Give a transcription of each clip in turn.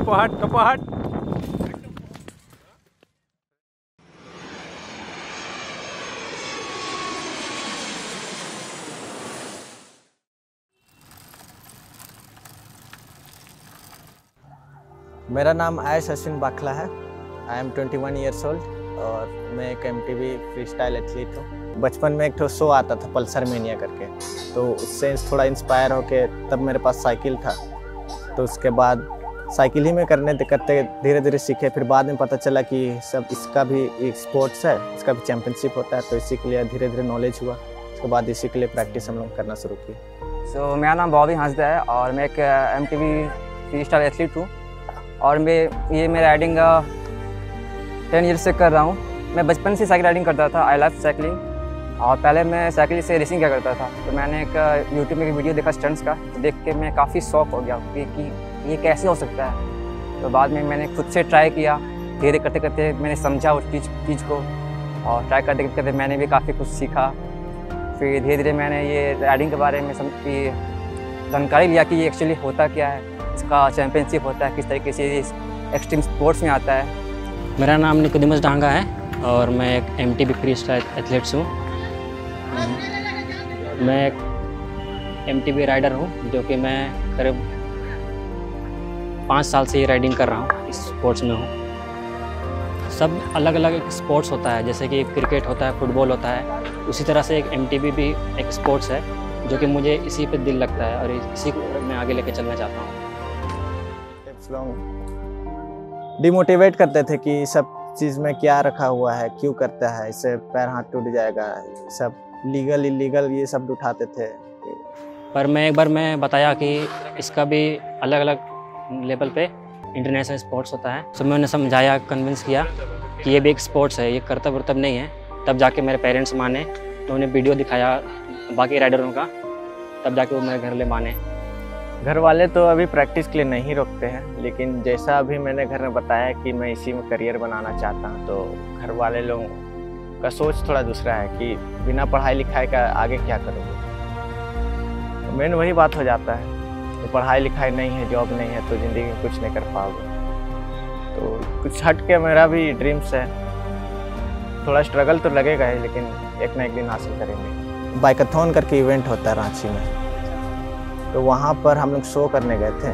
टप्पा हट। मेरा नाम आयश अश्विन बाखला है। आई एम 21 ईयर्स ओल्ड और मैं एक MTB फ्री स्टाइल एथलीट हूँ। बचपन में एक ठो शो आता था पल्सर मेनिया करके, तो उससे थोड़ा इंस्पायर होके तब मेरे पास साइकिल था, तो उसके बाद साइकिल ही में करते धीरे धीरे सीखे। फिर बाद में पता चला कि सब इसका भी एक स्पोर्ट्स है, इसका भी चैम्पियनशिप होता है, तो इसी के लिए धीरे धीरे नॉलेज हुआ। उसके बाद इसी के लिए प्रैक्टिस हम लोग करना शुरू किए। मेरा नाम बॉबी हांसदा है और मैं एक MTB फ्री स्टाइल एथलीट हूँ और मैं राइडिंग 10 ईयर्स से कर रहा हूँ। मैं बचपन से साइकिल राइडिंग करता था। आई लव साइकिलिंग और पहले मैं साइकिल से रेसिंग किया करता था। तो मैंने एक यूट्यूब में एक वीडियो देखा स्टंट्स का, तो देख के मैं काफ़ी शौक हो गया कि ये कैसे हो सकता है। तो बाद में मैंने खुद से ट्राई किया, धीरे करते करते मैंने समझा उस चीज़ को, और ट्राई करते करते मैंने भी काफ़ी कुछ सीखा। फिर धीरे धीरे मैंने ये राइडिंग के बारे में जानकारी लिया कि ये एक्चुअली होता क्या है, इसका चैम्पियनशिप होता है, किस तरीके से ये एक्सट्रीम स्पोर्ट्स में आता है। मेरा नाम निकोदिमस डांगा है और मैं एक MTB फ्री स्टाइल एथलीट्स हूँ। मैं एक MTB राइडर हूँ, जो कि मैं करीब 5 साल से ये राइडिंग कर रहा हूँ, इस स्पोर्ट्स में हूँ। सब अलग अलग एक स्पोर्ट्स होता है, जैसे कि क्रिकेट होता है, फुटबॉल होता है, उसी तरह से एक MTB भी एक स्पोर्ट्स है, जो कि मुझे इसी पे दिल लगता है और इसी को मैं आगे लेके चलना चाहता हूँ। डिमोटिवेट करते थे कि सब चीज़ में क्या रखा हुआ है, क्यों करता है, इससे पैर हाथ टूट जाएगा, सब लीगल इलीगल ये सब उठाते थे। पर एक बार मैं बताया कि इसका भी अलग अलग लेवल पे इंटरनेशनल स्पोर्ट्स होता है, तो मैंने समझाया, कन्विंस किया कि ये भी एक स्पोर्ट्स है, ये कर्तव्य वर्तव्य नहीं है। तब जाके मेरे पेरेंट्स माने, तो उन्हें वीडियो दिखाया बाकी राइडरों का, तब जाके वो मेरे घर ले माने। घर वाले तो अभी प्रैक्टिस के लिए नहीं रोकते हैं, लेकिन जैसा अभी मैंने घर में बताया कि मैं इसी में करियर बनाना चाहता हूँ, तो घर वाले लोगों का सोच थोड़ा दूसरा है कि बिना पढ़ाई लिखाई का आगे क्या करोगे। तो मेन वही बात हो जाता है कि पढ़ाई लिखाई नहीं है, जॉब नहीं है, तो ज़िंदगी में कुछ नहीं कर पाओगे। तो कुछ हट के मेरा भी ड्रीम्स है, थोड़ा स्ट्रगल तो लगेगा ही, लेकिन एक ना एक दिन हासिल करेंगे। बाइकाथॉन करके इवेंट होता है रांची में, तो वहाँ पर हम लोग शो करने गए थे।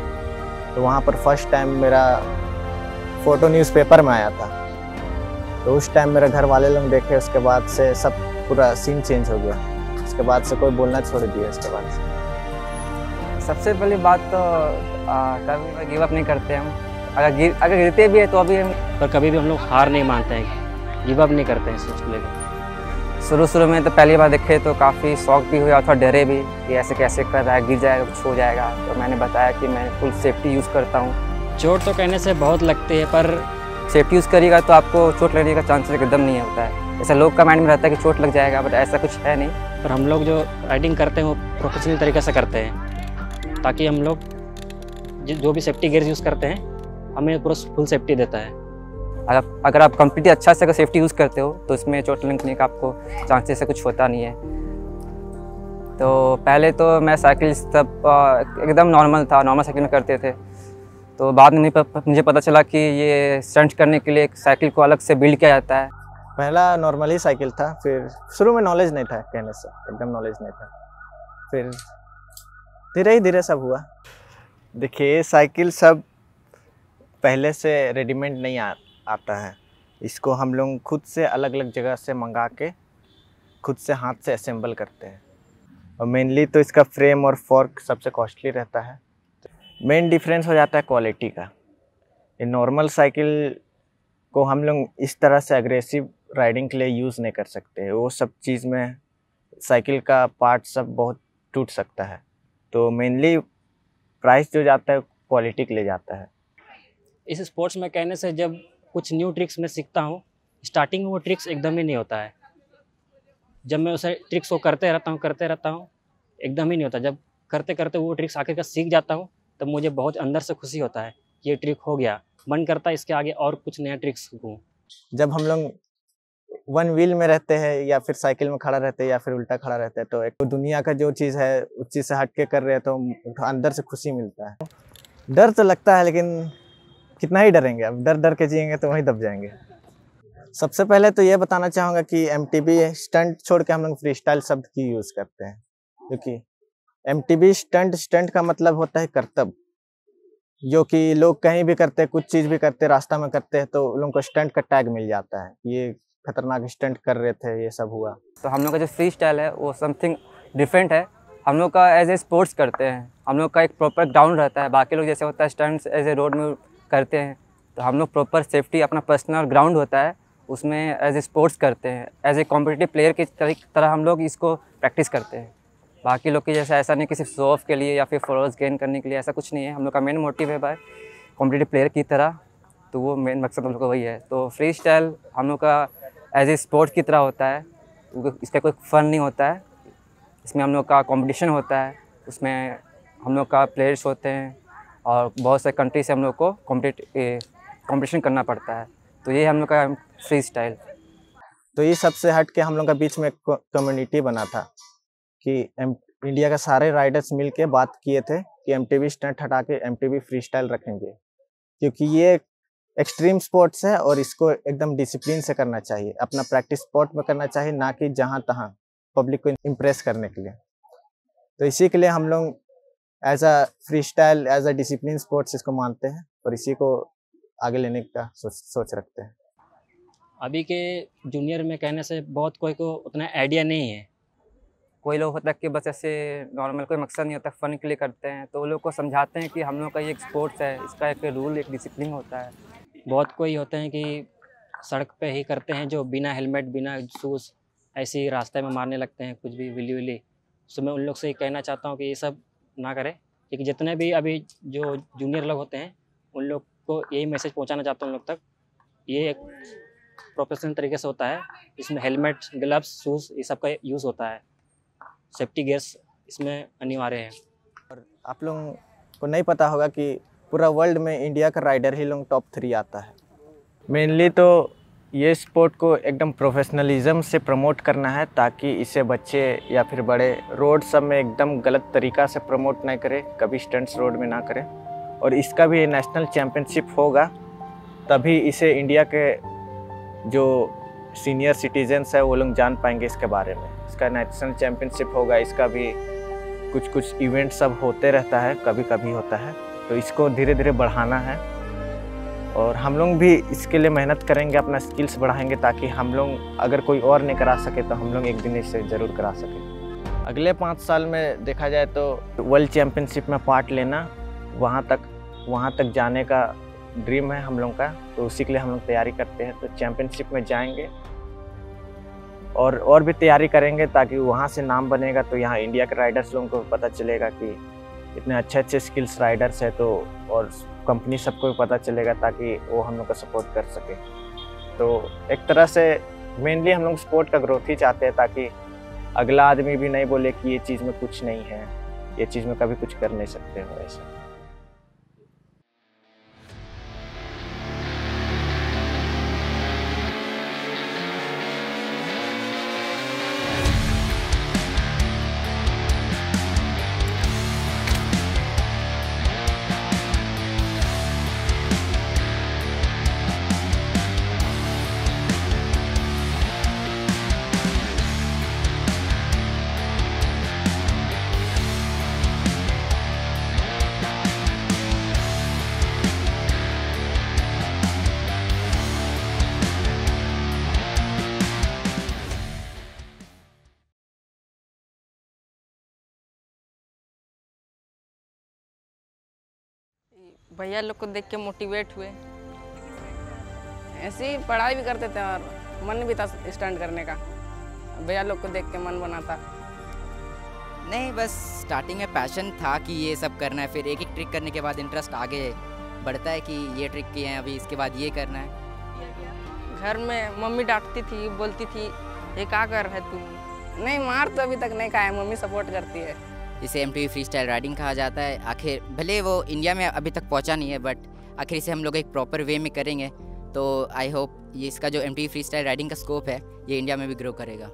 तो वहाँ पर फर्स्ट टाइम मेरा फ़ोटो न्यूज़पेपर में आया था, तो उस टाइम मेरे घर वाले लोग देखे, उसके बाद से सब पूरा सीन चेंज हो गया। उसके बाद से कोई बोलना छोड़ दिया। उसके बाद से सबसे पहली बात तो कभी गिव अप नहीं करते हम। अगर गिरते भी है तो अभी पर कभी भी हम लोग हार नहीं मानते हैं, गिव अप नहीं करते हैं इस चीज़ को लेकर। शुरू में तो पहली बार देखे तो काफ़ी शौक भी हुआ था, डरे भी कि ऐसे कैसे कर रहा है, गिर जाएगा, कुछ हो जाएगा। तो मैंने बताया कि मैं फुल सेफ्टी यूज़ करता हूँ। चोट तो कहने से बहुत लगती है, पर सेफ्टी यूज़ करिएगा तो आपको चोट लगने का चांसेस एकदम नहीं होता है। ऐसा लोग का माइंड में रहता है कि चोट लग जाएगा, बट ऐसा कुछ है नहीं। पर हम लोग जो राइडिंग करते हैं वो प्रोफेशनल तरीके से करते हैं, ताकि हम लोग जो भी सेफ्टी गियर्स यूज़ करते हैं हमें पूरा फुल सेफ्टी देता है। अगर आप कंप्लीटली अच्छा से अगर सेफ्टी यूज़ करते हो तो इसमें चोट लगने का आपको चांसेस से कुछ होता नहीं है। तो पहले तो मैं साइकिल सब एकदम नॉर्मल था, नॉर्मल साइकिल में करते थे। तो बाद में मुझे पता चला कि ये स्टंट करने के लिए एक साइकिल को अलग से बिल्ड किया जाता है। पहला नॉर्मल ही साइकिल था, फिर शुरू में नॉलेज नहीं था, कहने से एकदम नॉलेज नहीं था, फिर धीरे ही धीरे सब हुआ। देखिए साइकिल सब पहले से रेडीमेड नहीं आता है, इसको हम लोग खुद से अलग अलग जगह से मंगा के खुद से हाथ से असेंबल करते हैं। और मेनली तो इसका फ्रेम और फॉर्क सबसे कॉस्टली रहता है। मेन डिफरेंस हो जाता है क्वालिटी का। ये नॉर्मल साइकिल को हम लोग इस तरह से एग्रेसिव राइडिंग के लिए यूज़ नहीं कर सकते, वो सब चीज़ में साइकिल का पार्ट सब बहुत टूट सकता है। तो मेनली प्राइस जो जाता है क्वालिटी के लिए जाता है। इस स्पोर्ट्स में कहने से जब कुछ न्यू ट्रिक्स मैं सीखता हूँ, स्टार्टिंग में वो ट्रिक्स एकदम ही नहीं होता है। जब मैं उसे ट्रिक्स को करते रहता हूँ एकदम ही नहीं होता। जब करते करते वो ट्रिक्स आखिर का सीख जाता हूँ, तब मुझे बहुत अंदर से खुशी होता है कि ये ट्रिक हो गया। मन करता है इसके आगे और कुछ नया ट्रिक्स सीखूँ। जब हम लोग वन व्हील में रहते हैं या फिर साइकिल में खड़ा रहते हैं या फिर उल्टा खड़ा रहते हैं, तो एक तो दुनिया का जो चीज़ है उस चीज़ से हट के कर रहे हैं, तो अंदर से खुशी मिलता है। डर तो लगता है, लेकिन कितना ही डरेंगे, अब डर डर के जिएंगे तो वहीं दब जाएंगे। सबसे पहले तो ये बताना चाहूँगा कि एमटीबी स्टंट छोड़ के हम लोग फ्री स्टाइल शब्द की यूज़ करते हैं, क्योंकि एमटीबी स्टंट का मतलब होता है करतब, जो कि लोग कहीं भी करते हैं, कुछ चीज़ भी करते हैं, रास्ता में करते हैं तो उन लोगों को स्टंट का टैग मिल जाता है, ये खतरनाक स्टंट कर रहे थे, ये सब हुआ। तो हम लोग का जो फ्री स्टाइल है वो समथिंग डिफरेंट है। हम लोग का एज ए स्पोर्ट्स करते हैं, हम लोग का एक प्रॉपर ग्राउंड रहता है। बाकी लोग जैसे होता है स्टंट्स एज ए रोड में करते हैं, तो हम लोग प्रॉपर सेफ्टी अपना पर्सनल ग्राउंड होता है उसमें एज ए स्पोर्ट्स करते हैं, एज ए कॉम्पिटिटिव प्लेयर की तरह हम लोग इसको प्रैक्टिस करते हैं। बाकी लोग की जैसा ऐसा नहीं कि सिर्फ शो ऑफ के लिए या फिर फॉलोअर्स गेन करने के लिए, ऐसा कुछ नहीं है। हम लोग का मेन मोटिव है भाई कॉम्पिटिटिव प्लेयर की तरह, तो वो मेन मकसद हम लोग का वही है। तो फ्री स्टाइल हम लोग का एज ए स्पोर्ट्स की तरह होता है, इसका कोई फ़न नहीं होता है। इसमें हम लोग का कंपटीशन होता है, उसमें हम लोग का प्लेयर्स होते हैं और बहुत से कंट्री से हम लोग को कंपटीशन करना पड़ता है। तो ये हम लोग का फ्री स्टाइल। तो ये सबसे हट के हम लोग का बीच में एक कम्युनिटी बना था कि इंडिया का सारे राइडर्स मिल के बात किए थे कि एमटीबी स्टंट हटा के एमटीबी फ्री स्टाइल रखेंगे, क्योंकि ये एक्सट्रीम स्पोर्ट्स है और इसको एकदम डिसिप्लिन से करना चाहिए, अपना प्रैक्टिस स्पॉट में करना चाहिए, ना कि जहाँ तहाँ पब्लिक को इम्प्रेस करने के लिए। तो इसी के लिए हम लोग as a freestyle as a discipline sports इसको मानते हैं और इसी को आगे लेने का सोच रखते हैं। अभी के जूनियर में कहने से बहुत कोई को उतना आइडिया नहीं है। कोई लोग होता है कि बस ऐसे नॉर्मल कोई मकसद नहीं होता, फ़न के लिए करते हैं, तो वो लोग को समझाते हैं कि हम लोग का ये एक स्पोर्ट्स है, इसका एक रूल एक डिसिप्लिन होता है। बहुत कोई होते हैं कि सड़क पे ही करते हैं जो बिना हेलमेट बिना शूज़ ऐसे ही रास्ते में मारने लगते हैं कुछ भी विली विली। तो मैं उन लोग से कहना चाहता हूँ कि ये सब ना करें, क्योंकि जितने भी अभी जो जूनियर लोग होते हैं उन लोग को यही मैसेज पहुँचाना चाहता हूँ उन लोग तक, ये एक प्रोफेशनल तरीके से होता है, इसमें हेलमेट ग्लव्स शूज़ ये सब का यूज़ होता है, सेफ्टी गियर्स इसमें अनिवार्य है। और आप लोगों को नहीं पता होगा कि पूरा वर्ल्ड में इंडिया का राइडर ही लोग टॉप 3 आता है। मेनली तो ये स्पोर्ट को एकदम प्रोफेशनलिज्म से प्रमोट करना है, ताकि इसे बच्चे या फिर बड़े रोड सब में एकदम गलत तरीक़ा से प्रमोट ना करें, कभी स्टंट्स रोड में ना करें। और इसका भी नेशनल चैम्पियनशिप होगा, तभी इसे इंडिया के जो सीनियर सिटीजन्स है वो लोग जान पाएंगे इसके बारे में। इसका नेशनल चैम्पियनशिप होगा, इसका भी कुछ इवेंट सब होते रहता है, कभी कभी होता है, तो इसको धीरे धीरे बढ़ाना है और हम लोग भी इसके लिए मेहनत करेंगे, अपना स्किल्स बढ़ाएंगे, ताकि हम लोग अगर कोई और नहीं करा सके तो हम लोग एक दिन इसे ज़रूर करा सकें। अगले 5 साल में देखा जाए तो वर्ल्ड चैम्पियनशिप में पार्ट लेना, वहाँ तक जाने का ड्रीम है हम लोग का, तो उसी के लिए हम लोग तैयारी करते हैं। तो चैम्पियनशिप में जाएंगे और भी तैयारी करेंगे, ताकि वहाँ से नाम बनेगा तो यहाँ इंडिया के राइडर्स लोगों को पता चलेगा कि इतने अच्छे स्किल्स राइडर्स है, तो और कंपनी सबको भी पता चलेगा, ताकि वो हम लोग को सपोर्ट कर सके। तो एक तरह से मेनली हम लोग स्पोर्ट का ग्रोथ ही चाहते हैं, ताकि अगला आदमी भी नहीं बोले कि ये चीज़ में कुछ नहीं है, ये चीज़ में कभी कुछ कर नहीं सकते हो ऐसा। भैया लोग को देख के मोटिवेट हुए, ऐसे ही पढ़ाई भी करते थे और मन भी था स्टंट करने का। भैया लोग को देख के मन बना था। नहीं, बस स्टार्टिंग में पैशन था कि ये सब करना है, फिर एक एक ट्रिक करने के बाद इंटरेस्ट आगे बढ़ता है कि ये ट्रिक किए हैं, अभी इसके बाद ये करना है। घर में मम्मी डांटती थी, बोलती थी ये क्या कर रहा है तू। नहीं, मार तो अभी तक नहीं खाया, मम्मी सपोर्ट करती है। इसे एमटीबी फ्री स्टाइल राइडिंग कहा जाता है। आखिर भले वो इंडिया में अभी तक पहुंचा नहीं है, बट आखिर इसे हम लोग एक प्रॉपर वे में करेंगे तो आई होप ये इसका जो एमटीबी फ्री स्टाइल राइडिंग का स्कोप है ये इंडिया में भी ग्रो करेगा।